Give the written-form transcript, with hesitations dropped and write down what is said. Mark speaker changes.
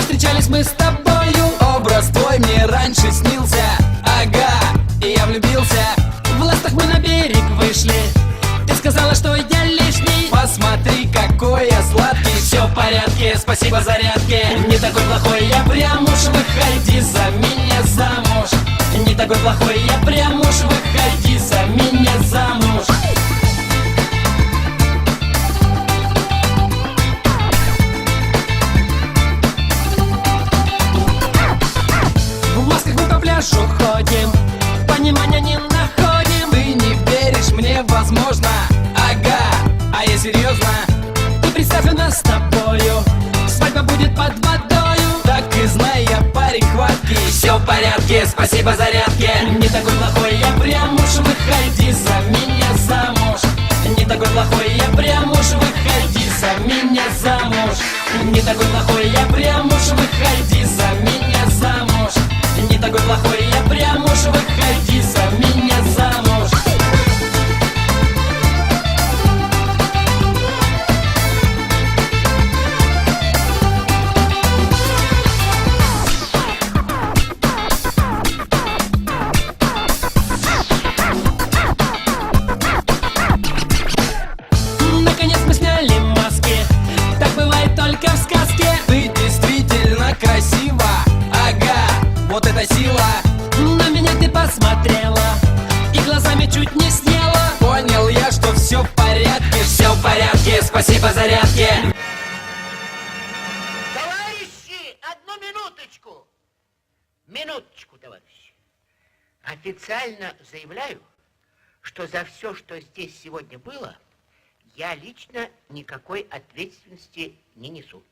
Speaker 1: Повстречались мы с тобою, образ твой мне раньше снился. Ага, и я влюбился. В ластах мы на берег вышли. Ты сказала, что я лишний. Посмотри, какой я сладкий. Все в порядке, спасибо зарядке. Не такой плохой, я прям уж. Выходи за меня замуж. Не такой плохой, я прям уж. Выходи за меня замуж. В масках мы по пляжу ходим, понимания не находим. Ты не веришь мне, возможно. Ага, а я серьезно. Ты представь, у нас с тобою свадьба будет под водою. Так и знай, я парень хваткий. Все в порядке, спасибо зарядке. Не такой плохой, я прям уж. Выходи за меня замуж. Не такой плохой, я прям уж. Выходи за меня замуж. Не такой плохой, я прям уж. Выходи за меня замуж. Не такой плохой, я прям уж. Выходи за меня замуж. Наконец мы сняли маски. Так бывает только в сказке. Ты действительно красива. Ага, вот это сила. На меня ты посмотрела и глазами чуть не съела. Понял я, что все в порядке. Все в порядке, спасибо зарядке.
Speaker 2: Товарищи, одну минуточку. Минуточку, товарищи. Официально заявляю, что за все, что здесь сегодня было, я лично никакой ответственности не несу.